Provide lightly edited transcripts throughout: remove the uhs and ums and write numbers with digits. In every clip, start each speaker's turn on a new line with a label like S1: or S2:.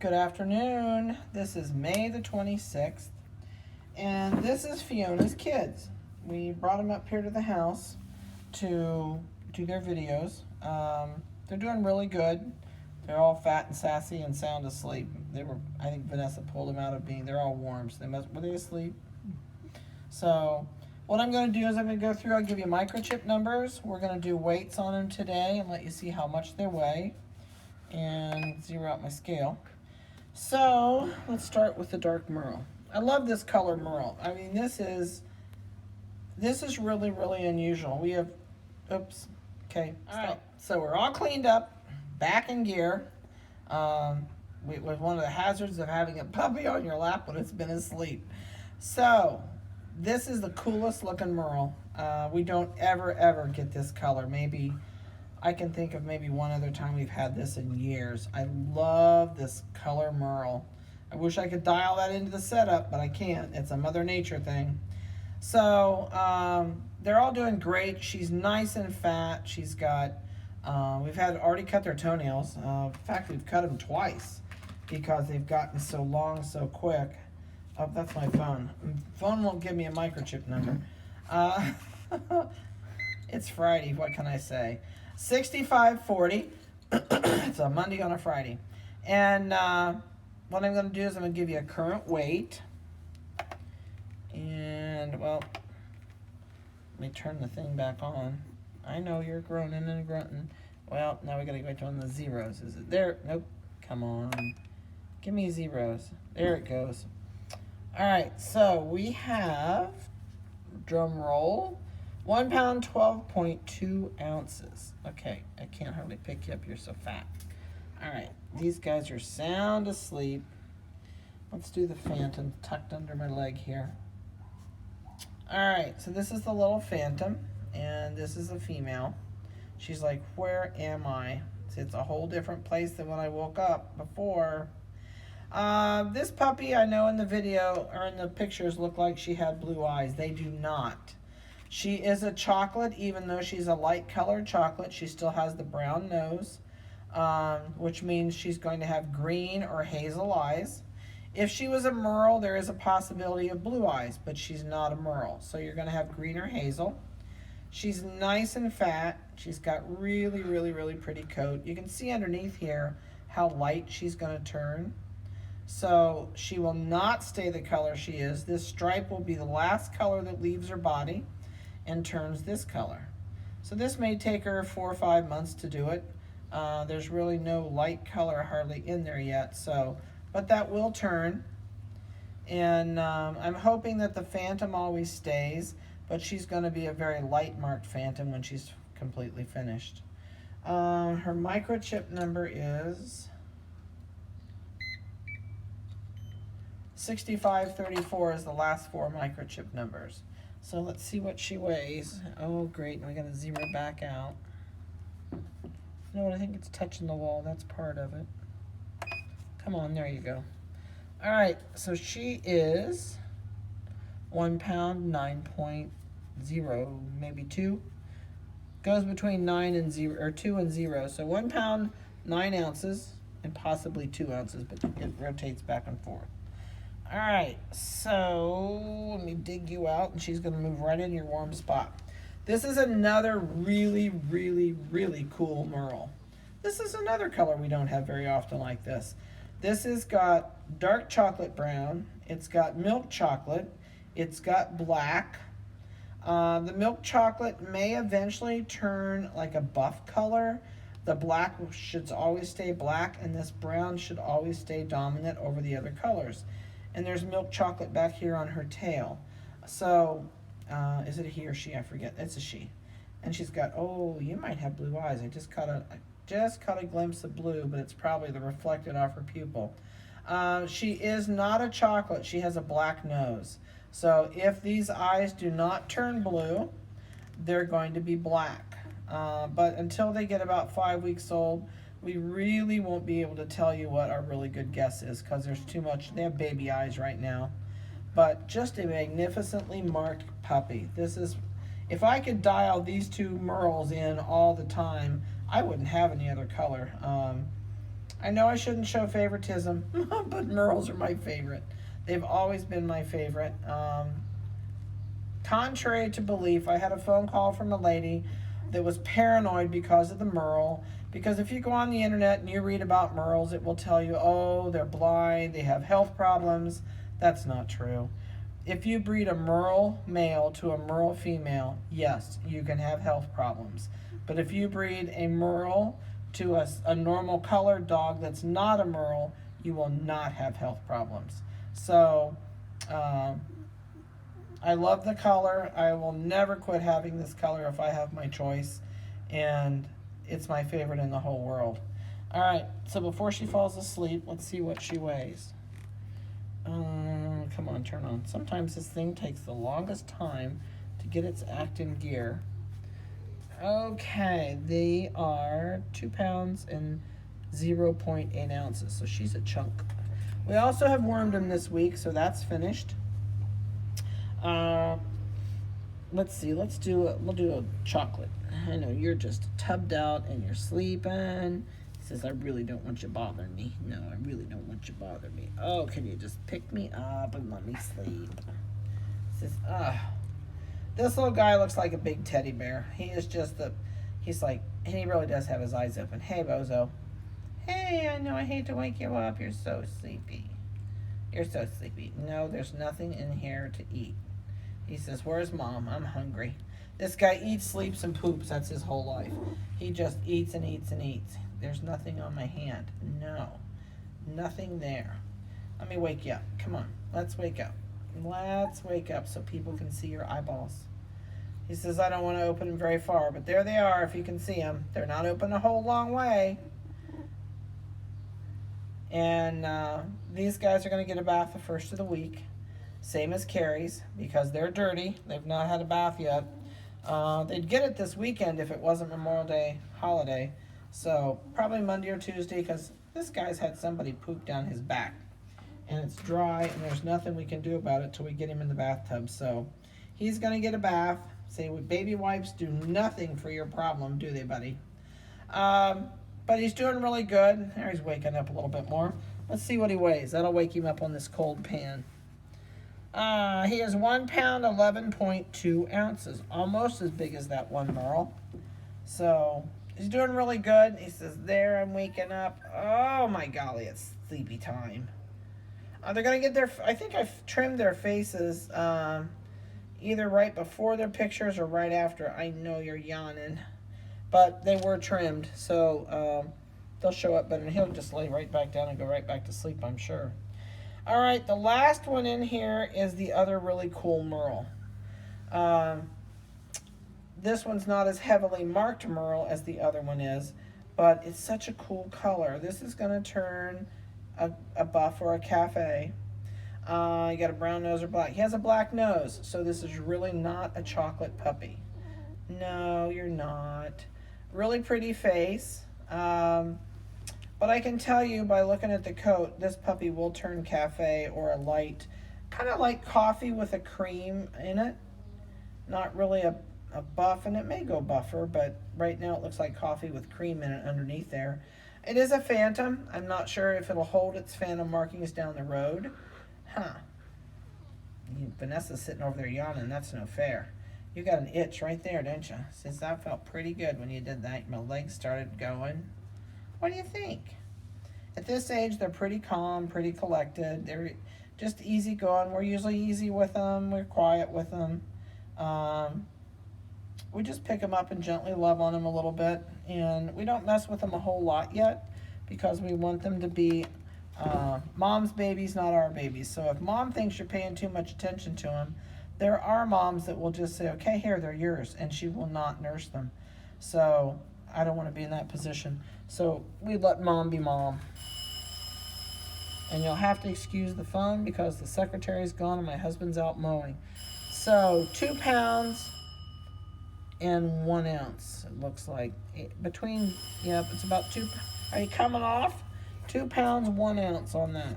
S1: Good afternoon. This is May the 26th, and this is Fiona's kids. We brought them up here to the house to do their videos. They're doing really good. They're all fat and sassy and sound asleep. I think Vanessa pulled them out of they're all warm, so were they asleep? So what I'm going to do is I'm going to go through, I'll give you microchip numbers. We're going to do weights on them today and let you see how much they weigh and zero out my scale. So let's start with the dark Merle. I love this color Merle. I mean, this is really, really unusual. We have, oops, okay. All right, so we're all cleaned up, back in gear. It was one of the hazards of having a puppy on your lap when it's been asleep. So this is the coolest looking Merle. We don't ever get this color. Maybe I can think of maybe one other time we've had this in years. I love this color Merle. I wish I could dial that into the setup, but I can't. It's a Mother Nature thing. So they're all doing great. She's nice and fat. She's got, we've already cut their toenails. In fact, we've cut them twice because they've gotten so long so quick. Oh, that's my phone. Phone won't give me a microchip number. It's Friday, what can I say? 6540. It's a Monday on a Friday. And what I'm going to do is I'm going to give you a current weight. And, well, let me turn the thing back on. I know you're groaning and grunting. Well, now we got to go to on the zeros. Is it there? Nope. Come on. Give me zeros. There it goes. All right, so we have, drum roll, 1 pound, 12.2 ounces. Okay, I can't hardly pick you up, you're so fat. All right, these guys are sound asleep. Let's do the Phantom tucked under my leg here. All right, so this is the little Phantom, and this is a female. She's like, where am I? See, it's a whole different place than when I woke up before. This puppy, I know in the video, or in the pictures, looked like she had blue eyes. They do not. She is a chocolate, even though she's a light colored chocolate. She still has the brown nose, which means she's going to have green or hazel eyes. If she was a Merle, there is a possibility of blue eyes, but she's not a Merle. So you're going to have green or hazel. She's nice and fat. She's got really, really, really pretty coat. You can see underneath here how light she's going to turn. So she will not stay the color she is. This stripe will be the last color that leaves her body and turns this color. So this may take her 4 or 5 months to do it. There's really no light color hardly in there yet, but that will turn. And I'm hoping that the Phantom always stays, but she's going to be a very light marked Phantom when she's completely finished. Her microchip number is 6534 is the last 4 microchip numbers. So let's see what she weighs. Oh, great. And we got to zero back out. You know what? I think it's touching the wall. That's part of it. Come on. There you go. All right. So she is 1 pound, 9.0, maybe 2. Goes between 9 and 0, or 2 and 0. So 1 pound, 9 ounces, and possibly 2 ounces, but it rotates back and forth. All right, so let me dig you out, and she's going to move right in your warm spot. This is another really, really, really cool Merle. This is another color we don't have very often like this. This has got dark chocolate brown. It's got milk chocolate. It's got black. The milk chocolate may eventually turn like a buff color. The black should always stay black, and this brown should always stay dominant over the other colors. And there's milk chocolate back here on her tail. So, is it a he or she? I forget. It's a she. And she's got, oh, you might have blue eyes. I just caught a glimpse of blue, but it's probably the reflected off her pupil. She is not a chocolate. She has a black nose. So if these eyes do not turn blue, they're going to be black. But until they get about 5 weeks old, we really won't be able to tell you what our really good guess is because there's too much. They have baby eyes right now. But just a magnificently marked puppy. This is, if I could dial these 2 Merles in all the time, I wouldn't have any other color. I know I shouldn't show favoritism, but Merles are my favorite. They've always been my favorite. Contrary to belief, I had a phone call from a lady that was paranoid because of the Merle. Because if you go on the internet and you read about Merles, it will tell you, oh, they're blind, they have health problems. That's not true. If you breed a Merle male to a Merle female, yes, you can have health problems. But if you breed a Merle to a normal colored dog that's not a Merle, you will not have health problems. So, I love the color. I will never quit having this color if I have my choice. And it's my favorite in the whole world. All right, so before she falls asleep, let's see what she weighs. Come on, turn on. Sometimes this thing takes the longest time to get its act in gear. Okay, they are 2 pounds and 0.8 ounces, so she's a chunk. We also have wormed them this week, so that's finished. Let's see, we'll do a chocolate. I know you're just tubbed out and you're sleeping. He says, I really don't want you bothering me. No, I really don't want you bothering me. Oh, can you just pick me up and let me sleep? He says, this little guy looks like a big teddy bear. He is just he's like, and he really does have his eyes open. Hey, Bozo. Hey, I know I hate to wake you up. You're so sleepy. You're so sleepy. No, there's nothing in here to eat. He says, where's Mom? I'm hungry. This guy eats, sleeps, and poops. That's his whole life. He just eats and eats and eats. There's nothing on my hand. No. Nothing there. Let me wake you up. Come on. Let's wake up. Let's wake up so people can see your eyeballs. He says, I don't want to open them very far, but there they are if you can see them. They're not open a whole long way. And these guys are going to get a bath the first of the week. Same as Carrie's, because they're dirty. They've not had a bath yet. They'd get it this weekend if it wasn't Memorial Day holiday. So probably Monday or Tuesday, because this guy's had somebody poop down his back. And it's dry, and there's nothing we can do about it till we get him in the bathtub. So he's going to get a bath. Say, baby wipes do nothing for your problem, do they, buddy? But he's doing really good. There, he's waking up a little bit more. Let's see what he weighs. That'll wake him up on this cold pan. He is 1 pound, 11.2 ounces. Almost as big as that one Merle. So he's doing really good. He says, there, I'm waking up. Oh, my golly, it's sleepy time. They're going to get I think I've trimmed their faces either right before their pictures or right after. I know you're yawning. But they were trimmed, so they'll show up better. And he'll just lay right back down and go right back to sleep, I'm sure. All right, the last one in here is the other really cool Merle. This one's not as heavily marked Merle as the other one is, but it's such a cool color. This is going to turn a buff or a cafe. You got a brown nose or black. He has a black nose, so this is really not a chocolate puppy. No, you're not. Really pretty face. But I can tell you by looking at the coat, this puppy will turn cafe or a light, kind of like coffee with a cream in it. Not really a buff, and it may go buffer, but right now it looks like coffee with cream in it underneath there. It is a phantom. I'm not sure if it'll hold its phantom markings down the road. Vanessa's sitting over there yawning. That's no fair. You got an itch right there, didn't you? Since that felt pretty good when you did that. My legs started going. What do you think? At this age, they're pretty calm, pretty collected. They're just easy going. We're usually easy with them. We're quiet with them. We just pick them up and gently love on them a little bit. And we don't mess with them a whole lot yet because we want them to be mom's babies, not our babies. So if mom thinks you're paying too much attention to them, there are moms that will just say, okay, here, they're yours, and she will not nurse them. So I don't want to be in that position. So we let mom be mom. And you'll have to excuse the phone because the secretary's gone and my husband's out mowing. So 2 pounds and 1 ounce. It looks like between, yep, it's about 2. Are you coming off? 2 pounds, 1 ounce on that.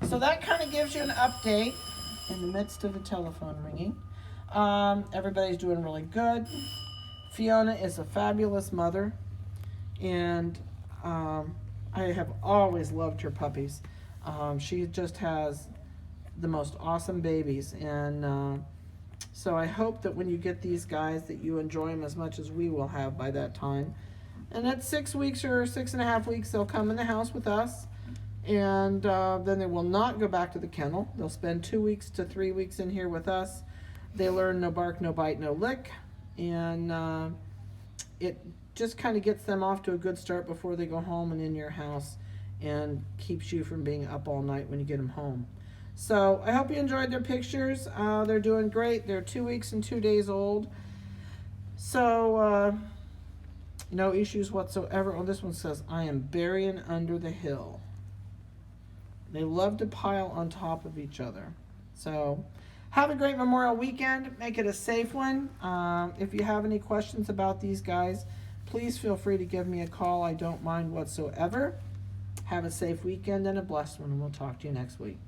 S1: So that kind of gives you an update in the midst of the telephone ringing. Everybody's doing really good. Fiona is a fabulous mother. And I have always loved her puppies. She just has the most awesome babies, and so I hope that when you get these guys that you enjoy them as much as we will have by that time. And at 6 weeks or 6.5 weeks, they'll come in the house with us, and then they will not go back to the kennel. They'll spend 2 weeks to 3 weeks in here with us. They learn no bark, no bite, no lick, and it just kind of gets them off to a good start before they go home and in your house, and keeps you from being up all night when you get them home. So I hope you enjoyed their pictures. They're doing great. They're 2 weeks and 2 days old. So no issues whatsoever. Oh, this one says, I am burying under the hill. They love to pile on top of each other. So have a great Memorial weekend. Make it a safe one. If you have any questions about these guys, please feel free to give me a call. I don't mind whatsoever. Have a safe weekend and a blessed one, and we'll talk to you next week.